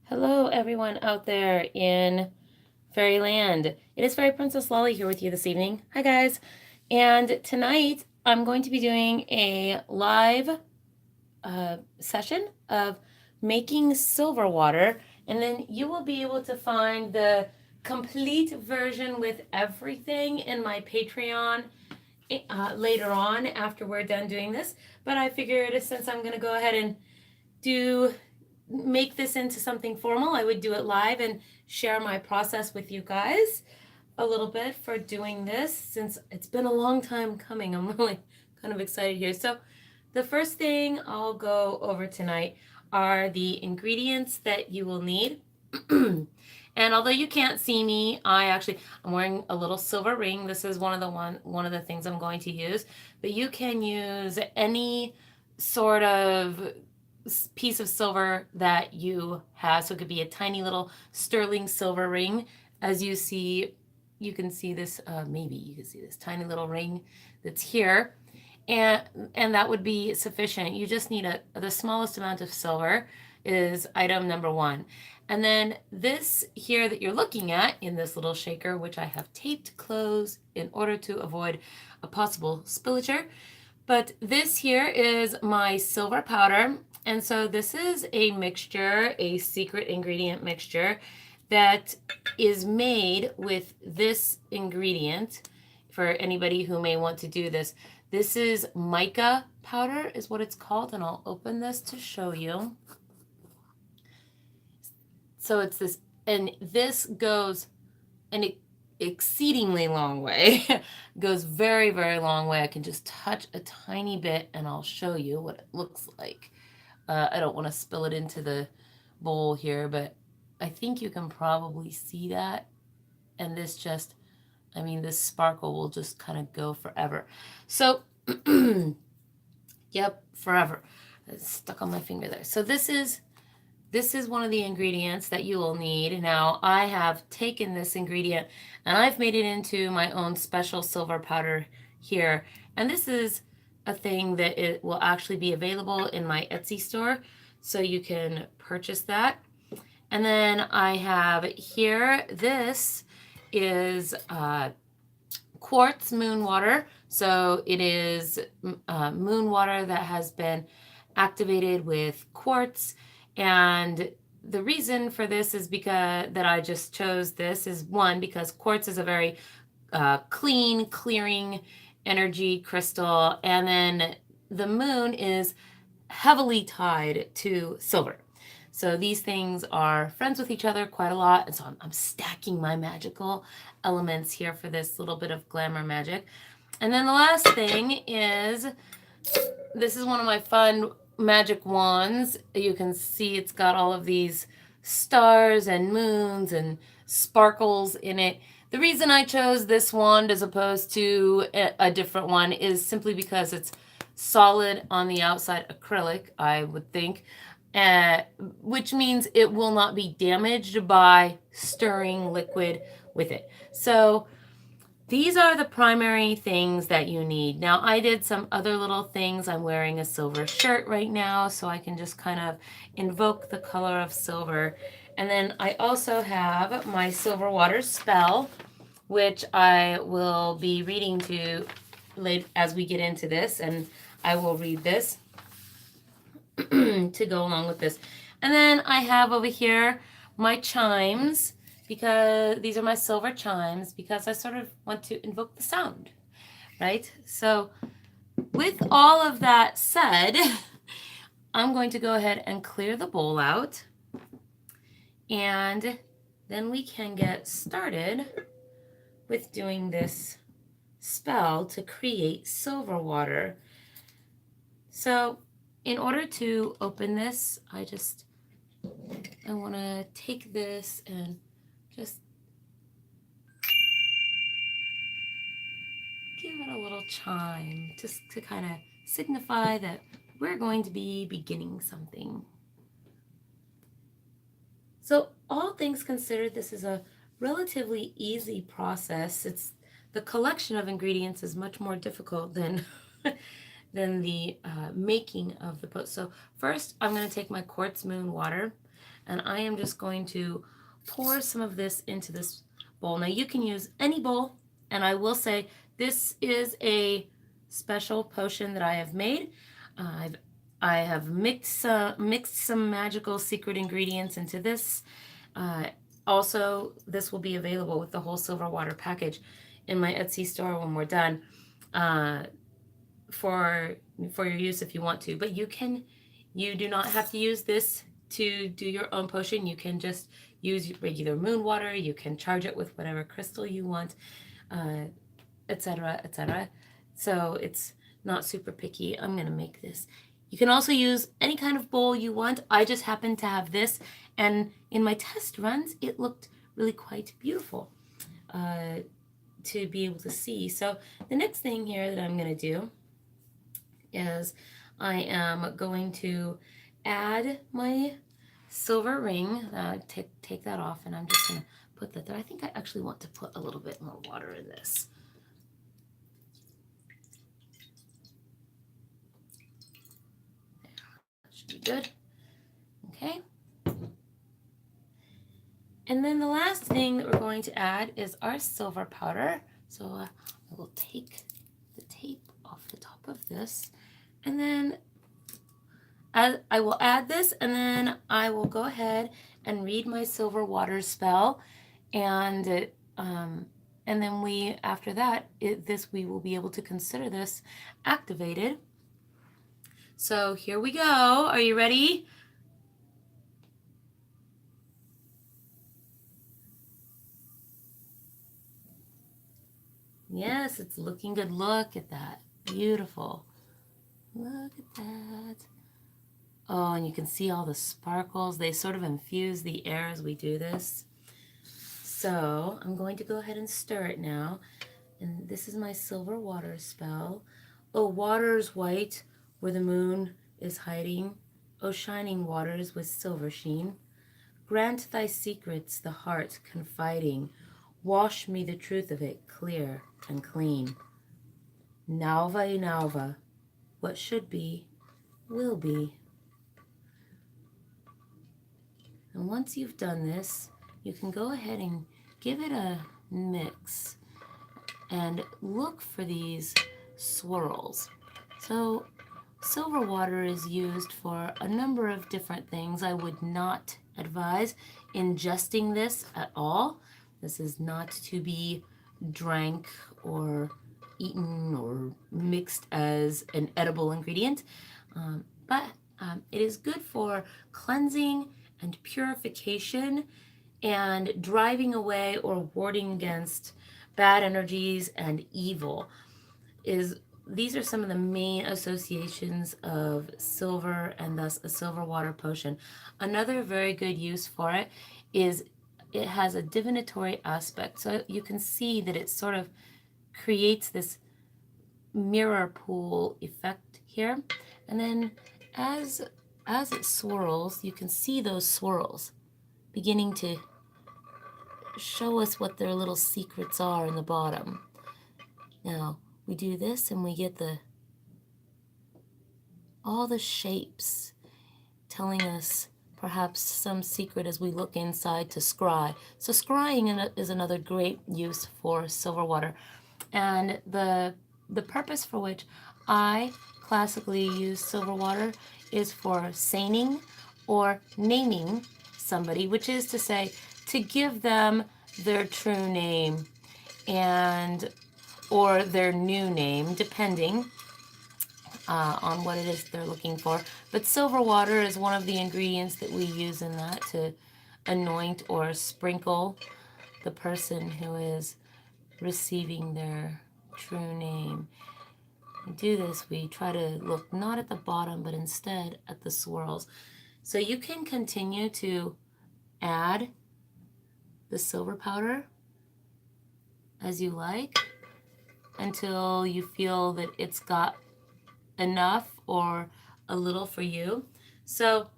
Hello, everyone out there in Fairyland. It is Fairy Princess Lolly here with you this evening. Hi, guys. And tonight I'm going to be doing a live session of making silver water, and then you will be able to find the complete version with everything in my Patreon later on after we're done doing this. But I figured since I'm going to go ahead and make this into something formal, I would do it live and share my process with you guys a little bit for doing this since it's been a long time coming. I'm really kind of excited here. So the first thing I'll go over tonight are the ingredients that you will need. And although you can't see me, I'm wearing a little silver ring. This is one of the things I'm going to use, but you can use any sort of piece of silver that you have. So it could be a tiny little sterling silver ring. As you see, you can see this, maybe you can see this tiny little ring that's here. And that would be sufficient. You just need the smallest amount of silver is item number one. And then this here that you're looking at in this little shaker, which I have taped closed in order to avoid a possible spillature. But this here is my silver powder. And so this is a mixture, a secret ingredient mixture that is made with this ingredient for anybody who may want to do this. This is mica powder is what it's called, and I'll open this to show you. So it's this, and this goes an exceedingly long way. Goes very, very long way. I can just touch a tiny bit and I'll show you what it looks like. I don't want to spill it into the bowl here, but I think you can probably see that. And this just, this sparkle will just kind of go forever. So, yep, forever. It's stuck on my finger there. So this is one of the ingredients that you will need. Now, I have taken this ingredient and I've made it into my own special silver powder here. And this is a thing that it will actually be available in my Etsy store, so you can purchase that. And then I have here, this is quartz moon water. So it is moon water that has been activated with quartz. And the reason for this is because that I just chose this is one, because quartz is a very clean, clearing energy crystal, and then the moon is heavily tied to silver. So these things are friends with each other quite a lot, and so I'm stacking my magical elements here for this little bit of glamour magic. And then the last thing is, this is one of my fun magic wands. You can see it's got all of these stars and moons and sparkles in it. The reason I chose this wand as opposed to a different one is simply because it's solid on the outside, acrylic, I would think, which means it will not be damaged by stirring liquid with it. So these are the primary things that you need. Now, I did some other little things. I'm wearing a silver shirt right now, so I can just kind of invoke the color of silver. And then I also have my silver water spell, which I will be reading to late as we get into this, and I will read this to go along with this. And then I have over here my chimes, because these are my silver chimes, because I sort of want to invoke the sound, right? So with all of that said, I'm going to go ahead and clear the bowl out, and then we can get started with doing this spell to create silver water. So in order to open this, I want to take this and just give it a little chime, just to kind of signify that we're going to be beginning something. So all things considered, this is a relatively easy process. The collection of ingredients is much more difficult than the making of the pot. So first, I'm going to take my quartz moon water, And I am just going to pour some of this into this bowl. Now you can use any bowl, and I will say this is a special potion that I have made. I have mixed some magical secret ingredients into this. Uh, Also, this will be available with the whole silver water package in my Etsy store when we're done, uh, for your use if you want to. But you do not have to use this to do your own potion. You can just use regular moon water. You can charge it with whatever crystal you want, uh, etc., etc. So it's not super picky. I'm gonna make this. You can also use any kind of bowl you want. I just happen to have this, and in my test runs, it looked really quite beautiful to be able to see. So the next thing here that I'm gonna do is I am going to add my silver ring. Take that off, and I'm just gonna put that there. I think I actually want to put a little bit more water in this. Should be good. Okay. And then the last thing that we're going to add is our silver powder. So I will take the tape off the top of this, and then I will add this, and then I will go ahead and read my silver water spell, and then after that we will be able to consider this activated. So here we go. Are you ready? Yes, it's looking good. Look at that. Beautiful. Look at that. Oh, and you can see all the sparkles. They sort of infuse the air as we do this. So I'm going to go ahead and stir it now. And this is my silver water spell. Oh, waters white where the moon is hiding. Oh, shining waters with silver sheen. Grant thy secrets the heart confiding. Wash me the truth of it clear and clean. Nalva Nalva, what should be, will be. And once you've done this, you can go ahead and give it a mix and look for these swirls. So silver water is used for a number of different things. I would not advise ingesting this at all. This is not to be drank or eaten or mixed as an edible ingredient, but it is good for cleansing and purification and driving away or warding against bad energies and evil. These are some of the main associations of silver, and thus a silver water potion. Another very good use for it is it has a divinatory aspect. So you can see that it sort of creates this mirror pool effect here. And then as it swirls, you can see those swirls beginning to show us what their little secrets are in the bottom. Now, we do this and we get all the shapes telling us perhaps some secret as we look inside to scry. So scrying is another great use for silver water. And the purpose for which I classically use silver water is for seining or naming somebody, which is to say to give them their true name or their new name, depending on what it is they're looking for. But silver water is one of the ingredients that we use in that to anoint or sprinkle the person who is receiving their true name. We do this, we try to look not at the bottom, but instead at the swirls. So you can continue to add the silver powder as you like until you feel that it's got enough or a little for you. So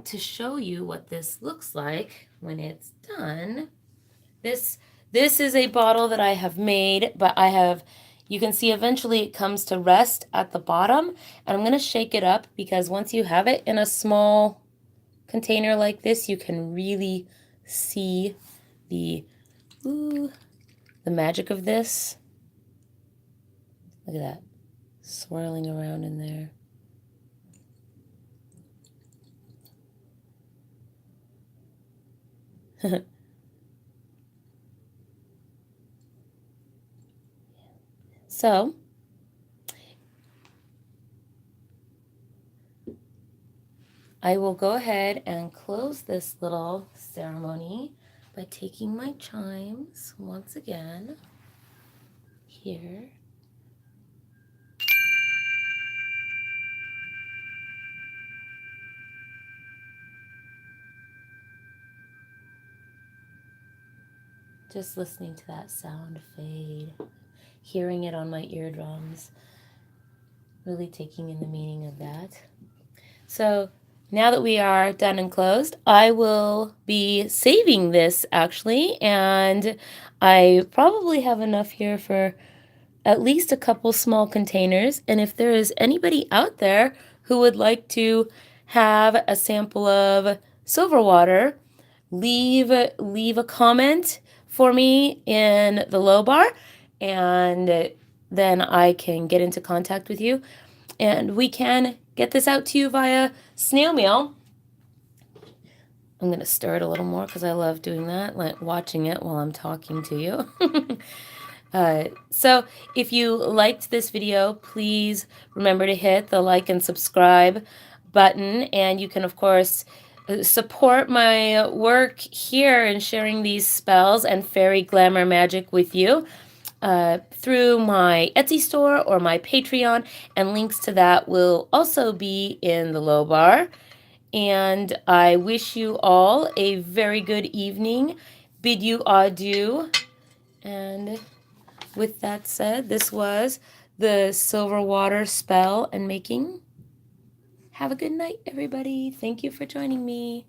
to show you what this looks like when it's done, this is a bottle that I have made, but you can see eventually it comes to rest at the bottom, and I'm going to shake it up because once you have it in a small container like this, you can really see the magic of this. Look at that, swirling around in there. So, I will go ahead and close this little ceremony by taking my chimes once again here. Just listening to that sound fade, hearing it on my eardrums, really taking in the meaning of that. So now that we are done and closed, I will be saving this actually, and I probably have enough here for at least a couple small containers. And if there is anybody out there who would like to have a sample of silver water, leave a comment for me in the low bar, and then I can get into contact with you and we can get this out to you via snail mail. I'm going to stir it a little more because I love doing that, like watching it while I'm talking to you. So if you liked this video, please remember to hit the like and subscribe button, and you can of course support my work here in sharing these spells and fairy glamour magic with you through my Etsy store or my Patreon, and links to that will also be in the low bar. And I wish you all a very good evening. Bid you adieu. And with that said, this was the silver water spell and making. Have a good night, everybody. Thank you for joining me.